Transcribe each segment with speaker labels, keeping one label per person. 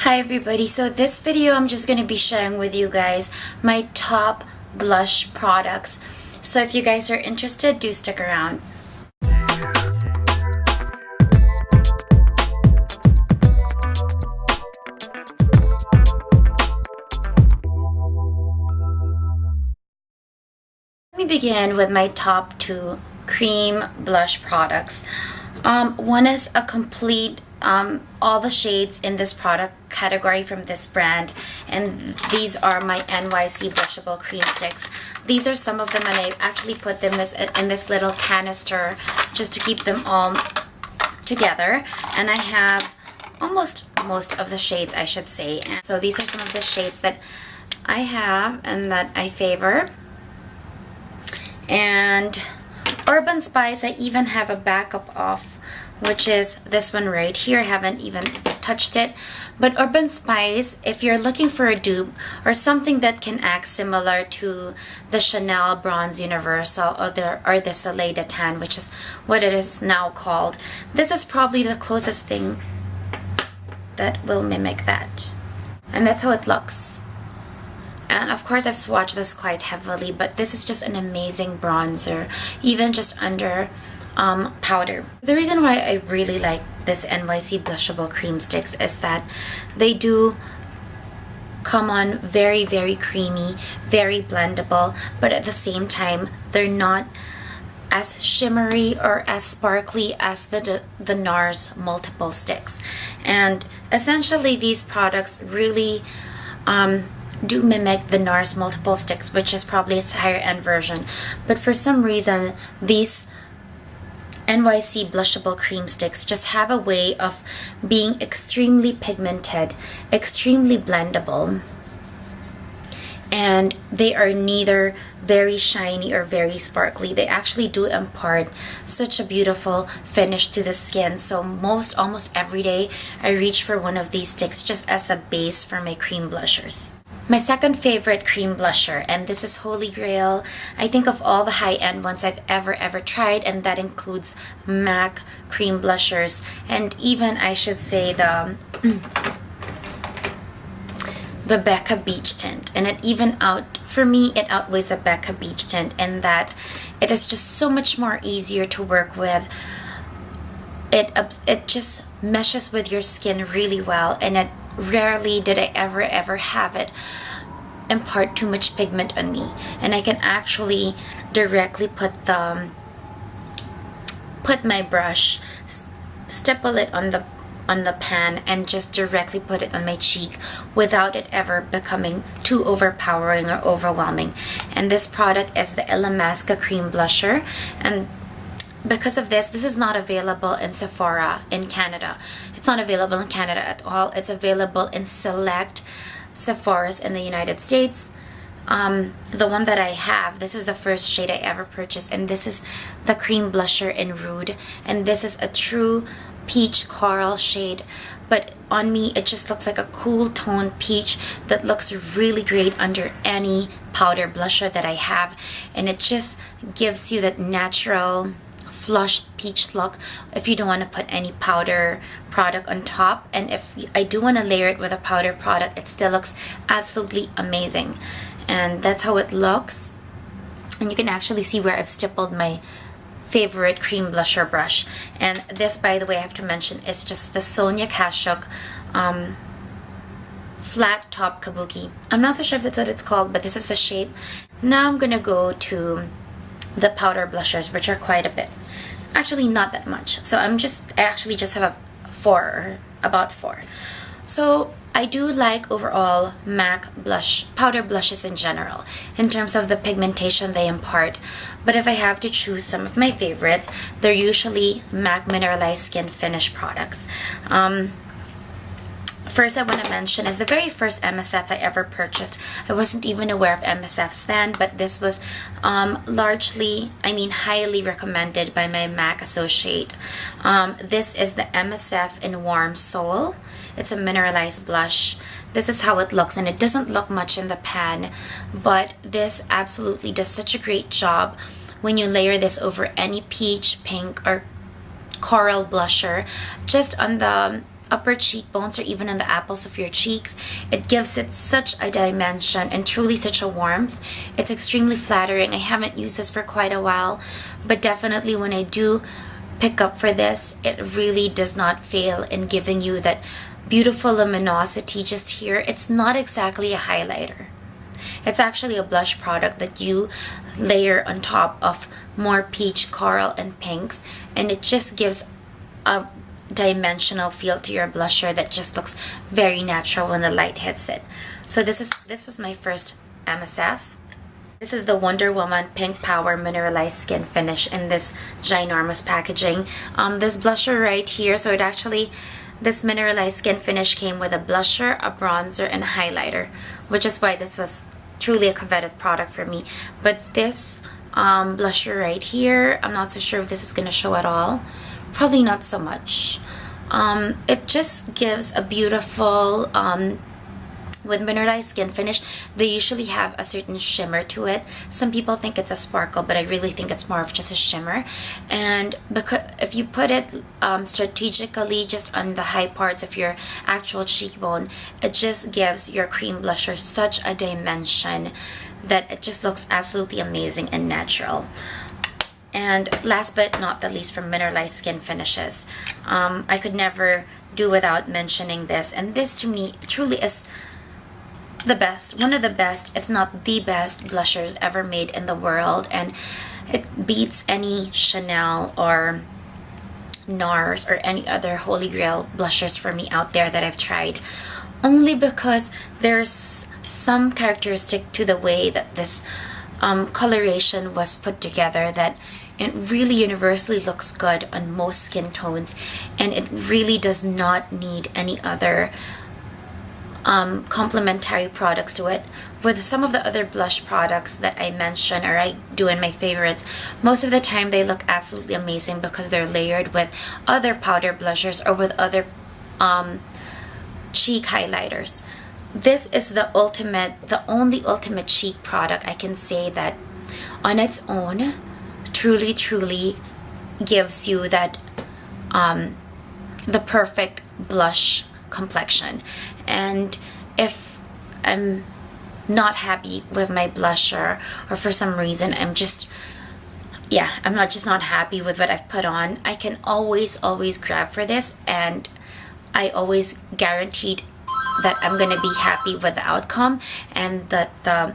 Speaker 1: Hi everybody, so this video I'm just going to be sharing with you guys my top blush products. So if you guys are interested, do stick around. Let me begin with my top two cream blush products. One is a complete all the shades in this product category from this brand, and these are my NYC Blushable cream sticks. These are some of them, and I actually put them in this little canister just to keep them all together, and I have almost most of the shades, I should say. And so these are some of the shades that I have and that I favor. And Urban Spice, I even have a backup of, which is this one right here. I haven't even touched it. But Urban Spice, if you're looking for a dupe or something that can act similar to the Chanel Bronze Universal or the Soleil de Tan, which is what it is now called, this is probably the closest thing that will mimic that. And that's how it looks. And of course I've swatched this quite heavily, but this is just an amazing bronzer, even just under powder. The reason why I really like this NYC Blushable cream sticks is that they do come on very, very creamy, very blendable, but at the same time they're not as shimmery or as sparkly as the NARS multiple sticks. And essentially these products really do mimic the NARS multiple sticks, which is probably its higher end version. But for some reason, these NYC Blushable cream sticks just have a way of being extremely pigmented, extremely blendable, and they are neither very shiny or very sparkly. They actually do impart such a beautiful finish to the skin. So almost every day I reach for one of these sticks just as a base for my cream blushers. My second favorite cream blusher, and this is Holy Grail, I think, of all the high-end ones I've ever tried, and that includes MAC cream blushers, and even I should say the Becca Beach Tint. And for me it outweighs the Becca Beach Tint in that it is just so much more easier to work with. It just meshes with your skin really well, and it rarely did I ever have it impart too much pigment on me. And I can actually directly put my brush, stipple it on the pan, and just directly put it on my cheek without it ever becoming too overpowering or overwhelming. And this product is the Illamasqua cream blusher, and because of this is not available in Sephora in Canada. It's not available in Canada at all. It's available in select Sephoras in the United States. The one that I have, this is the first shade I ever purchased, and this is the cream blusher in Rude, and this is a true peach coral shade, but on me it just looks like a cool toned peach that looks really great under any powder blusher that I have, and it just gives you that natural flushed peach look if you don't want to put any powder product on top. And if I do want to layer it with a powder product, it still looks absolutely amazing. And that's how it looks. And you can actually see where I've stippled my favorite cream blusher brush. And this, by the way, I have to mention, is just the Sonia Kashuk flat top kabuki. I'm not so sure if that's what it's called, but this is the shape. Now I'm gonna go to the powder blushers, which are quite a bit. Actually, not that much. So I actually just have about four. So I do like overall MAC powder blushes in general, in terms of the pigmentation they impart. But if I have to choose some of my favorites, they're usually MAC Mineralized Skin Finish products. First I want to mention is the very first MSF I ever purchased. I wasn't even aware of MSFs then, but this was highly recommended by my MAC associate. This is the MSF in Warm Soul. It's a mineralized blush. This is how it looks, and it doesn't look much in the pan, but this absolutely does such a great job when you layer this over any peach, pink, or coral blusher, just on the upper cheekbones or even on the apples of your cheeks. It gives it such a dimension and truly such a warmth. It's extremely flattering. I haven't used this for quite a while, but definitely when I do pick up for this, it really does not fail in giving you that beautiful luminosity just here. It's not exactly a highlighter. It's actually a blush product that you layer on top of more peach, coral, and pinks, and it just gives a dimensional feel to your blusher that just looks very natural when the light hits it. So this was my first MSF. This is the Wonder Woman Pink Power Mineralized Skin Finish in this ginormous packaging. This blusher right here, so it actually, this mineralized skin finish came with a blusher, a bronzer, and a highlighter, which is why this was truly a coveted product for me. But this blusher right here, I'm not so sure if this is going to show at all. Probably not so much. It just gives a beautiful, with mineralized skin finish, they usually have a certain shimmer to it. Some people think it's a sparkle, but I really think it's more of just a shimmer. And because if you put it strategically just on the high parts of your actual cheekbone, it just gives your cream blusher such a dimension that it just looks absolutely amazing and natural. And last but not the least, from mineralized skin finishes, I could never do without mentioning this. And this to me truly is the best, one of the best, if not the best blushers ever made in the world. And it beats any Chanel or NARS or any other holy grail blushers for me out there that I've tried, only because there's some characteristic to the way that this coloration was put together that it really universally looks good on most skin tones, and it really does not need any other complementary products to it. With some of the other blush products that I mention or I do in my favorites, most of the time they look absolutely amazing because they're layered with other powder blushers or with other cheek highlighters. This is the only ultimate cheek product I can say that on its own truly gives you that the perfect blush complexion. And if I'm not happy with my blusher, or for some reason I'm not happy with what I've put on, I can always grab for this, and I always guaranteed that I'm gonna be happy with the outcome and that the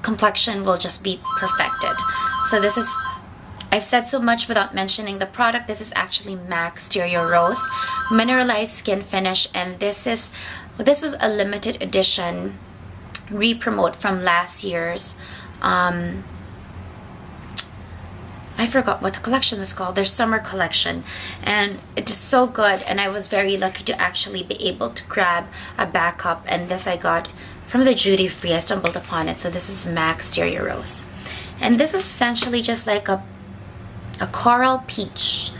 Speaker 1: complexion will just be perfected. So this is, I've said so much without mentioning the product. This is actually MAC Stereo Rose Mineralized Skin Finish, and this was a limited edition re-promote from last year's I forgot what the collection was called, their summer collection, and it is so good. And I was very lucky to actually be able to grab a backup, and this I got from the duty free. I stumbled upon it. So this is MAC Stereo Rose, and this is essentially just like a coral peach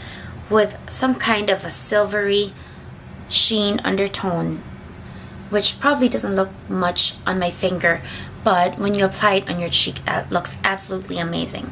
Speaker 1: with some kind of a silvery sheen undertone, which probably doesn't look much on my finger, but when you apply it on your cheek, it looks absolutely amazing.